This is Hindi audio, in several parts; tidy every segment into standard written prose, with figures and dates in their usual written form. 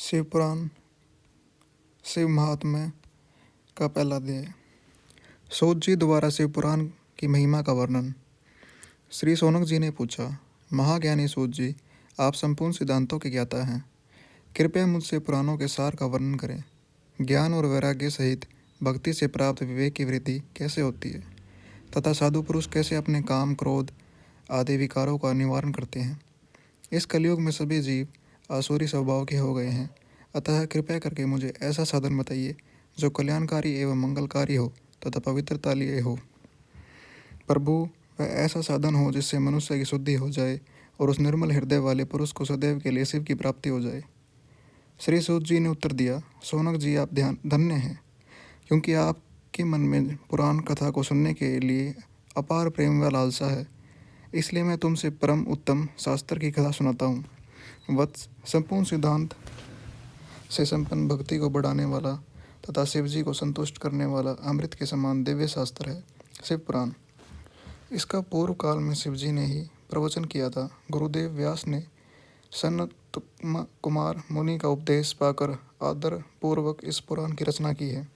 शिव पुराण शिव महात्म्य का पहला अध्याय। सूत जी द्वारा शिव पुराण की महिमा का वर्णन। श्री सोनक जी ने पूछा, महाज्ञानी सूत जी, आप संपूर्ण सिद्धांतों के ज्ञाता हैं, कृपया मुझसे पुराणों के सार का वर्णन करें। ज्ञान और वैराग्य सहित भक्ति से प्राप्त विवेक की वृद्धि कैसे होती है तथा साधु पुरुष कैसे अपने काम, क्रोध आदि विकारों का निवारण करते हैं। इस कलयुग में सभी जीव आसुरी स्वभाव के हो गए हैं, अतः कृपया करके मुझे ऐसा साधन बताइए जो कल्याणकारी एवं मंगलकारी हो तथा पवित्रता लिए हो। प्रभु, वह ऐसा साधन हो जिससे मनुष्य की शुद्धि हो जाए और उस निर्मल हृदय वाले पुरुष को सदैव के लिए शिव की प्राप्ति हो जाए। श्री सूत जी ने उत्तर दिया, सोनक जी, आप धन्य हैं, क्योंकि आपके मन में पुराण कथा को सुनने के लिए अपार प्रेम व लालसा है, इसलिए मैं तुमसे परम उत्तम शास्त्र की कथा सुनाता हूँ। वत्स, संपूर्ण सिद्धांत से संपन्न भक्ति को बढ़ाने वाला तथा शिव जी को संतुष्ट करने वाला अमृत के समान दिव्य शास्त्र है शिव पुराण। इसका पूर्व काल में शिव जी ने ही प्रवचन किया था। गुरुदेव व्यास ने सनत कुमार मुनि का उपदेश पाकर आदर पूर्वक इस पुराण की रचना की है।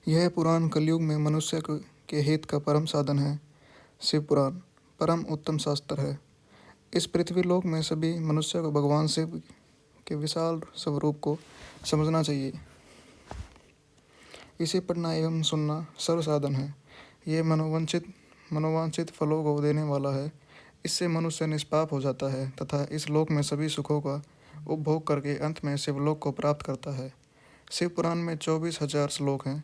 यह पुराण कलयुग में मनुष्य के हित का परम साधन है। शिव पुराण परम उत्तम शास्त्र है। इस पृथ्वी लोक में सभी मनुष्य को भगवान शिव के विशाल स्वरूप को समझना चाहिए। इसे पढ़ना एवं सुनना सर्व साधन है। यह मनोवांछित फलों को देने वाला है। इससे मनुष्य निष्पाप हो जाता है तथा इस लोक में सभी सुखों का उपभोग करके अंत में शिवलोक को प्राप्त करता है। शिव पुराण में 24,000 श्लोक हैं,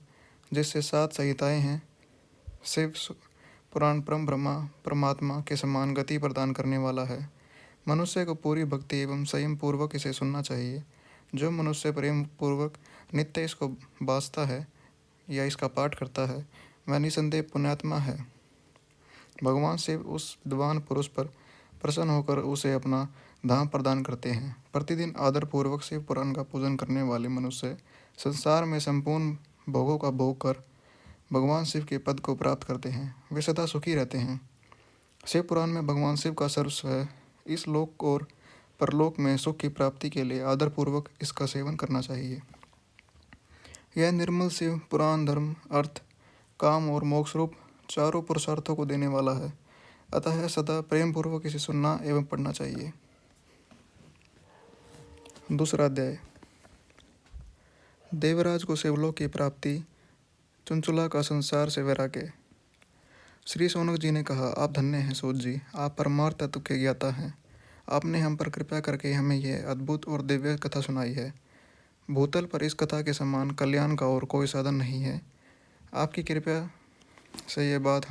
जिससे 7 संहिताएं हैं। शिव पुराण ब्रह्मा परमात्मा के समान गति प्रदान करने वाला है। मनुष्य को पूरी भक्ति एवं संयम पूर्वक इसे सुनना चाहिए। जो मनुष्य प्रेम पूर्वक नित्य इसको बासता है या इसका पाठ करता है, वह निसंदेह पुण्यात्मा है। भगवान शिव उस विद्वान पुरुष पर प्रसन्न होकर उसे अपना धाम प्रदान करते हैं। प्रतिदिन आदर पूर्वक शिव पुराण का पूजन करने वाले मनुष्य संसार में संपूर्ण भोगों का भोग कर भगवान शिव के पद को प्राप्त करते हैं। वे सदा सुखी रहते हैं। शिव पुराण में भगवान शिव का सर्वस्व है। इस लोक और परलोक में सुख की प्राप्ति के लिए आदरपूर्वक इसका सेवन करना चाहिए। यह निर्मल शिव पुराण धर्म, अर्थ, काम और मोक्ष रूप चारों पुरुषार्थों को देने वाला है, अतः सदा प्रेम पूर्वक इसे सुनना एवं पढ़ना चाहिए। दूसरा अध्याय। देवराज को शिवलोक की प्राप्ति, चुनचुला का संसार से वैराग्य। श्री सोनक जी ने कहा, आप धन्य हैं सूत जी, आप परमार्थ तत्व के ज्ञाता हैं। आपने हम पर कृपा करके हमें यह अद्भुत और दिव्य कथा सुनाई है। भूतल पर इस कथा के समान कल्याण का और कोई साधन नहीं है। आपकी कृपा से ये बात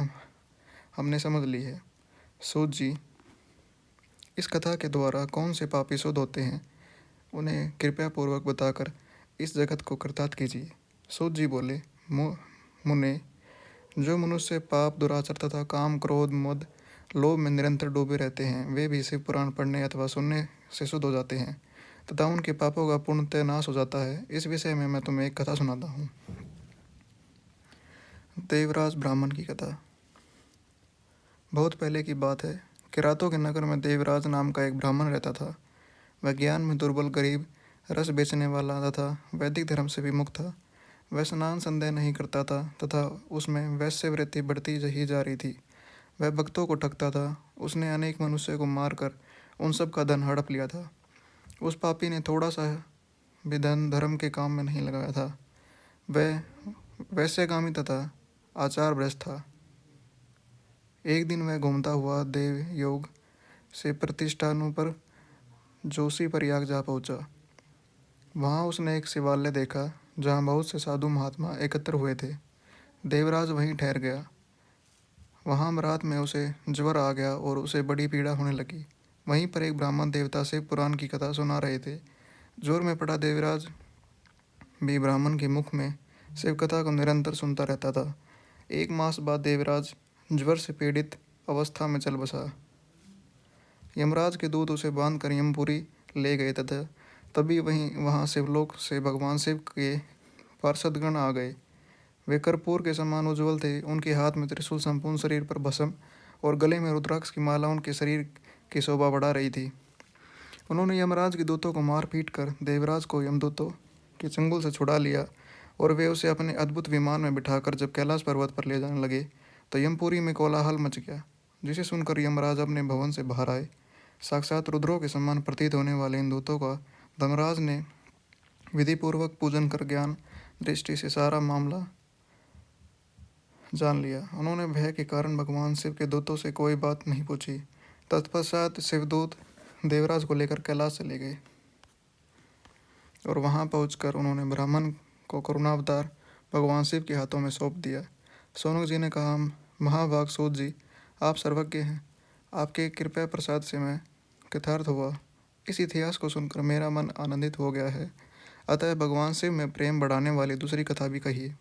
हमने समझ ली है। सूत जी, इस कथा के द्वारा कौन से पापी शुद्ध होते हैं, उन्हें कृपया पूर्वक बताकर इस जगत को कृतार्थ कीजिए। सूत जी बोले, मुने, जो मनुष्य पाप, दुराचार तथा काम, क्रोध, मद, लोभ में निरंतर डूबे रहते हैं, वे भी शिव पुराण पढ़ने अथवा सुनने से शुद्ध हो जाते हैं तथा उनके पापों का पूर्णतः नाश हो जाता है। इस विषय में मैं तुम्हें एक कथा सुनाता हूँ। देवराज ब्राह्मण की कथा। बहुत पहले की बात है। किरातों के नगर में देवराज नाम का एक ब्राह्मण रहता था। वह ज्ञान में दुर्बल, गरीब, रस बेचने वाला तथा वैदिक धर्म से विमुख था। वह स्नान संदेह नहीं करता था तथा उसमें वैश्यवृत्ति बढ़ती ही जा रही थी। वह भक्तों को ठगता था। उसने अनेक मनुष्य को मारकर उन सब का धन हड़प लिया था। उस पापी ने थोड़ा सा भी धन धर्म के काम में नहीं लगाया था। वह वैश्यगामी तथा आचार भ्रष्ट था। एक दिन वह घूमता हुआ देव योग से प्रतिष्ठानों पर जोशी प्रयाग जा पहुंचा। वहाँ उसने एक शिवालय देखा जहाँ बहुत से साधु महात्मा एकत्र हुए थे। देवराज वहीं ठहर गया। वहाँ रात में उसे ज्वर आ गया और उसे बड़ी पीड़ा होने लगी। वहीं पर एक ब्राह्मण देवता शिव पुराण की कथा सुना रहे थे। ज्वर में पड़ा देवराज भी ब्राह्मण के मुख में शिव कथा को निरंतर सुनता रहता था। 1 मास बाद देवराज ज्वर से पीड़ित अवस्था में चल बसा। यमराज के दूत उसे बांधकर यमपुरी ले गए तथा तभी वहाँ शिवलोक से भगवान शिव के पार्षदगण आ गए। वे कर्पूर के समान उज्ज्वल थे। उनके हाथ में त्रिशूल, संपूर्ण शरीर पर भस्म और गले में रुद्राक्ष की माला उनके शरीर की शोभा बढ़ा रही थी। उन्होंने यमराज के दूतों को मार पीट कर देवराज को यमदूतों के चंगुल से छुड़ा लिया और वे उसे अपने अद्भुत विमान में बिठाकर जब कैलाश पर्वत पर ले जाने लगे तो यमपुरी में कोलाहल मच गया, जिसे सुनकर यमराज अपने भवन से बाहर आए। साक्षात रुद्रों के समान प्रतीत होने वाले इन दूतों का धर्मराज ने विधिपूर्वक पूजन कर ज्ञान दृष्टि से सारा मामला जान लिया। उन्होंने भय के कारण भगवान शिव के दूतों से कोई बात नहीं पूछी। तत्पश्चात शिवदूत देवराज को लेकर कैलाश चले गए और वहां पहुंचकर उन्होंने ब्राह्मण को करुणावतार भगवान शिव के हाथों में सौंप दिया। सोनक जी ने कहा, महाभाग सूत जी, आप सर्वज्ञ हैं, आपके कृपया प्रसाद से मैं कृतार्थ हुआ। इस इतिहास को सुनकर मेरा मन आनंदित हो गया है, अतः भगवान शिव में प्रेम बढ़ाने वाली दूसरी कथा भी कहिए।